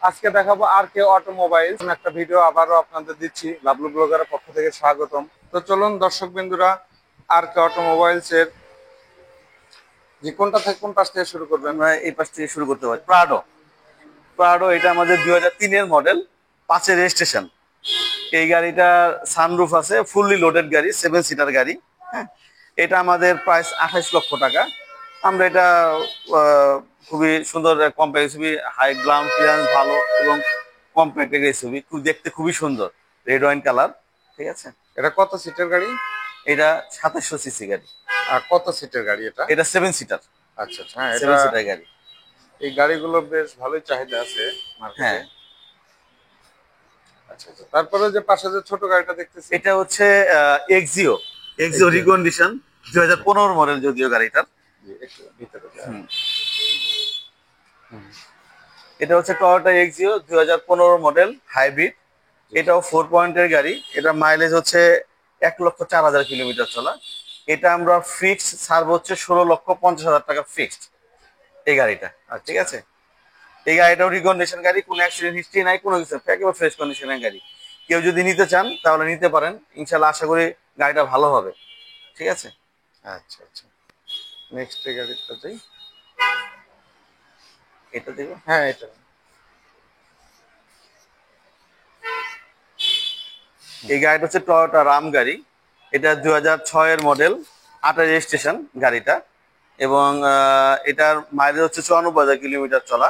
আজকে দেখাবো আর কে অটোমোবাইল একটা ভিডিও আবারও আপনাদের দিচ্ছি লাভলু ব্লগারের পক্ষ থেকে স্বাগতম। তো চলুন দর্শক বিন্দুরা, আর কে অটোমোবাইলস এর যে কোনটা থেকে কোন পাশ থেকে শুরু করবেন? আমরা এই পাশ থেকে শুরু করতে পারি। প্রাডো প্রাডো এটা আমাদের 2003-এর মডেল, 5-এর রেজিস্ট্রেশন। এই গাড়িটার সানরুফ আছে, ফুললি লোডেড গাড়ি, 7 সিটার গাড়ি। হ্যাঁ, এটা আমাদের প্রাইস 28 লক্ষ টাকা। আমরা এটা খুবই সুন্দর compact SUV, high ground clearance ভালো এবং কম্প্যাক্ট এসইউভি, খুব দেখতে খুবই সুন্দর, রেড ওয়াইন কালার। ঠিক আছে, এটা কত সিটের গাড়ি? এটা 2700 সিসি গাড়ি। আর কত সিটের গাড়ি এটা? এটা 7 সিটার। আচ্ছা আচ্ছা, হ্যাঁ, 7 সিটার গাড়ি। এই গাড়িগুলো বেশ ভালোই চাহিদা আছে মার্কেটে। হ্যাঁ, আচ্ছা আচ্ছা, তারপরে যে পাশে যে ছোট গাড়িটা দেখতেছি, এটা হচ্ছে এক্সিও এক্সিও রিকন্ডিশন, 2015 মডেল যদিও গাড়িটার। জি, একটু ভিতরে যান। হুম। এটা হচ্ছে টয়োটা এক্সিও 2015 মডেল হাইব্রিড। এটাও 4 পয়েন্টের গাড়ি। এটা মাইলেজ হচ্ছে 1,04,000 কিলোমিটার চলা। এটা আমরা ফিক্সড ছাড়বো হচ্ছে 16,50,000 টাকা ফিক্সড এই গাড়িটা। ঠিক আছে, এই গাড়িটাও রিকন্ডিশন গাড়ি, কোনো অ্যাক্সিডেন্ট হিস্ট্রি নাই, কোনো কিছু, একেবারে ফ্রেশ কন্ডিশনের গাড়ি। কেউ যদি নিতে চান তাহলে নিতে পারেন, ইনশাল্লাহ আশা করি গাড়িটা ভালো হবে। ঠিক আছে। আচ্ছা আচ্ছা, নেক্সট গাড়িটা যাই। এটা দেখো। হ্যাঁ, এটা এই গাড়িটা হচ্ছে টয়োটা রাম গাড়ি। এটা 2006-এর মডেল, 28 রেজিস্ট্রেশন গাড়িটা। এবং এটার মাইলেজ হচ্ছে 94,000 কিলোমিটার চলা।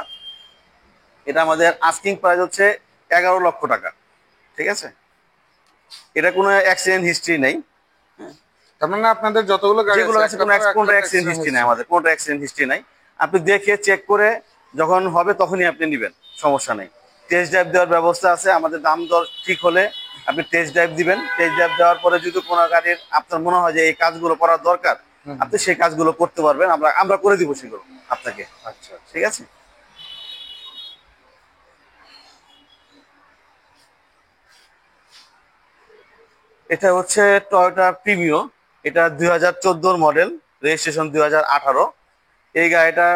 এটা আমাদের আস্কিং প্রাইস হচ্ছে 11 লক্ষ টাকা। ঠিক আছে, এটা কোনো অ্যাক্সিডেন্ট হিস্ট্রি নেই। তার মানে আপনাদের যতগুলো গাড়ি যেগুলো আছে কোনো অ্যাক্সিডেন্ট হিস্ট্রি নাই, আমাদের কোনো অ্যাক্সিডেন্ট হিস্ট্রি নাই। আপনি দেখে চেক করে যখন হবে তখনই আপনি নেবেন, সমস্যা নেই। টেস্ট ড্রাইভ দেওয়ার ব্যবস্থা আছে, আমাদের দাম দর ঠিক হলে আপনি টেস্ট ড্রাইভ দিবেন। টেস্ট ড্রাইভ দেওয়ার পরে যদি কোনো গাড়ির আপনার মনে হয় যে এই কাজগুলো করার দরকার, আপনি সেই কাজগুলো করতে পারবেন, আমরা করে দিব সেগুলো আপনাকে। আচ্ছা, ঠিক আছে। এটা হচ্ছে টয়োটা প্রিমিও। এটা 2014 মডেল, রেজিস্ট্রেশন 2018। এই গাড়িটা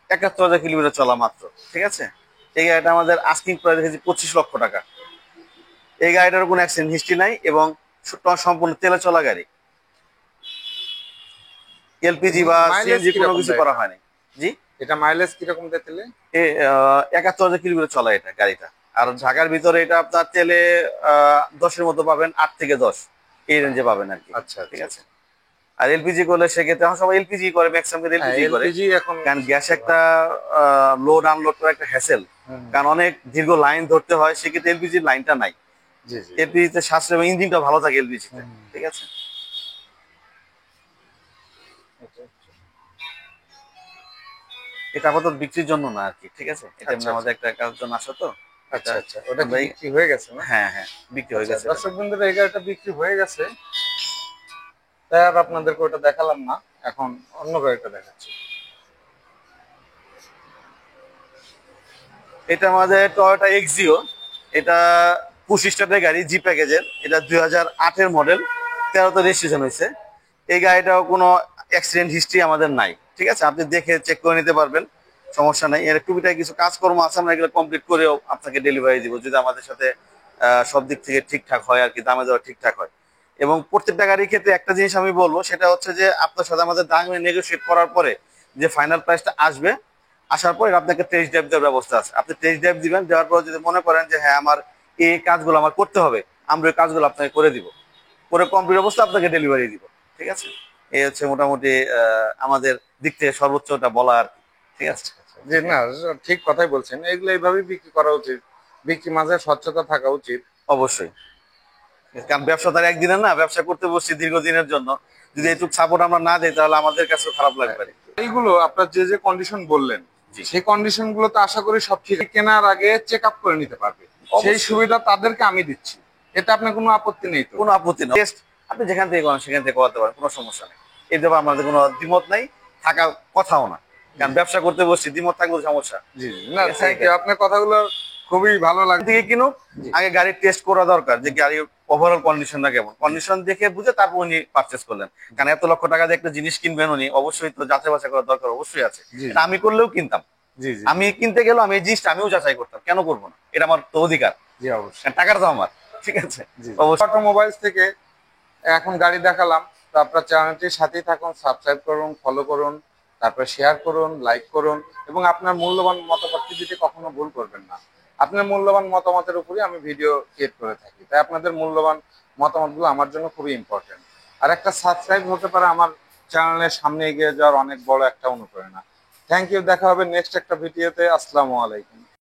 71,000 কিলোমিটার চলা মাত্র। ঠিক আছে, এই গাড়িটা আমাদের আস্কিং প্রাইস রেখেছি 25 লক্ষ টাকা। এই গাড়িটার কোনো অ্যাক্সিডেন্ট হিস্ট্রি নাই এবং সম্পূর্ণ তেলে চলা গাড়ি, এলপিজি বা মাইলেজ সিএনজি কোনো কিরকম কিছু দেয় করা এটা? হয়নি। জি, এটা মাইলেজ কিরকম দিতেলে? 71,000 কিলোমিটার চলা এটা গাড়িটা। আর ঢাকার ভিতরে এটা আপনার তেলে 10-এর মতো পাবেন, 8 থেকে 10 এই রেঞ্জে পাবেন আর কি। আচ্ছা ঠিক আচ্ছা, আছে। আর এলপিজি করলে সেক্ষেত্রে এখন সবাই এলপিজি করে, ম্যাক্সিমাম হ্যাঁ, এলপিজি করে। এলপিজি এখন কারণ গ্যাস একটা লোড আনলোড করা একটা হ্যাসেল, হুম, কারণ অনেক দীর্ঘ লাইন ধরতে হয়, সেক্ষেত্রে এলপিজির লাইনটা নাই। জি জি, এলপিজিতে সাশ্রয় এবং ইঞ্জিনটা ভালো থাকে এলপিজিতে। হুম, ঠিক আছে। আচ্ছা এটা আপাতত বিক্রির জন্য না আর কি। ঠিক আছে, এটা এমনি আচ্ছা, আমাদের একটা কাজের জন্য আসা তো। এটা আচ্ছা আচ্ছা, ওটা কি আমরা বিক্রি হয়ে গেছে না? হ্যাঁ হ্যাঁ, বিক্রি হয়ে আচ্ছা, গেছে এটা। দর্শক বন্ধুরা, এই গাড়িটা বিক্রি হয়ে গেছে, তাই আর আপনাদেরকে ওটা দেখালাম না। এখন অন্য গাড়িটা দেখাচ্ছি। এটা আমাদের টয়োটা এক্সিও। এটা 25 স্টারের গাড়ি, জি প্যাকেজের। এটা 2008-এর মডেল, 13তে রেজিস্ট্রেশন হয়েছে। এই গাড়িটাও কোনো অ্যাক্সিডেন্ট হিস্ট্রি আমাদের নাই। ঠিক আছে, আপনি দেখে চেক করে নিতে পারবেন, সমস্যা নেই। এর টুকিটাই কিছু কাজকর্ম আছে, আমরা এগুলো কমপ্লিট করেও আপনাকে ডেলিভারি দিব যদি আমাদের সাথে সব দিক থেকে ঠিকঠাক হয় আর কি, দামে দেওয়া ঠিকঠাক হয়। এবং প্রত্যেকটা গাড়ির ক্ষেত্রে একটা জিনিস আমি বলবো, সেটা হচ্ছে যে আপনার সাথে আমাদের দাম নেগোশিয়েট করার পরে যে ফাইনাল প্রাইসটা আসবে, আসার পর আপনাকে টেস্ট ড্রাইভ দেওয়ার ব্যবস্থা আছে। আপনি টেস্ট ড্রাইভ দিবেন, দেওয়ার পর যদি মনে করেন যে হ্যাঁ আমার এই কাজগুলো আমার করতে হবে, আমরা ওই কাজগুলো আপনাকে করে দিব, করে কমপ্লিট অবস্থা আপনাকে ডেলিভারি দিব। ঠিক আছে, এই হচ্ছে মোটামুটি আমাদের দিক থেকে সর্বোচ্চটা বলা আর কি। ঠিক আছে। আচ্ছা আচ্ছা, জি, না, ঠিক কথাই বলছেন। এগুলো এইভাবেই বিক্রি করা উচিত, বিক্রি মাঝে স্বচ্ছতা থাকা উচিত। অবশ্যই, কারণ ব্যবসা তার একদিনের না, ব্যবসা করতে বসছি দীর্ঘদিনের জন্য। যদি একটু সাপোর্ট আমরা না দিই তাহলে আমাদের কাছেও খারাপ লাগবে। এইগুলো আপনার যে যে কন্ডিশন বললেন, জি, সেই কন্ডিশন গুলো তো আশা করি সব ঠিক, কেনার আগে চেক আপ করে নিতে পারবে, সেই অবশ্যই, সুবিধা তাদেরকে আমি দিচ্ছি। এতে আপনার কোনো আপত্তি নেই তো? কোনো আপত্তি নেই। টেস্ট আপনি যেখান থেকে করেন সেখান থেকে করাতে পারেন, কোনো সমস্যা নেই। এই ব্যাপারে আমাদের কোনো দ্বিমত নাই, থাকার কথাও না। কারণ ব্যবসা করতে বসছি, দ্বিমত থাকলে সমস্যা। জি জি, না, থ্যাংক ইউ, আপনার কথাগুলো খুবই ভালো লাগে। থেকে কিনুক, আগে গাড়ির টেস্ট করা দরকার যে গাড়ির ওভারঅল কন্ডিশনটা কেমন, কন্ডিশন দেখে বুঝে তারপর উনি পারচেস করলেন। কারণ এত লক্ষ টাকা দিয়ে একটা জিনিস কিনবেন উনি, অবশ্যই তো যাচাই বাছাই করার দরকার অবশ্যই আছে। জি এটা আমি করলেও কিনতাম, জি জি আমি কিনতে গেলেও আমি এই জিনিসটা আমিও যাচাই করতাম, কেন করবো না, এটা আমার তো অধিকার, জি অবশ্যই। কারণ টাকাটা তো আমার, ঠিক আছে। জি অবশ্যই। অটোমোবাইলস থেকে এখন গাড়ি দেখালাম, তো আপনার চ্যানেলটির সাথেই থাকুন, সাবস্ক্রাইব করুন, ফলো করুন, তারপর শেয়ার করুন, লাইক করুন এবং আপনার মূল্যবান মতামতটি দিতে কখনো ভুল করবেন না। আপনার মূল্যবান মতামতের উপরই আমি ভিডিও ক্রিয়েট করে থাকি, তাই আপনাদের মূল্যবান মতামতগুলো আমার জন্য খুবই ইম্পর্টেন্ট। আর একটা সাবস্ক্রাইব হতে পারে আমার চ্যানেলের সামনে এগিয়ে যাওয়ার অনেক বড় একটা অনুপ্রেরণা। থ্যাংক ইউ, দেখা হবে নেক্সট একটা ভিডিওতে। আসসালামু আলাইকুম।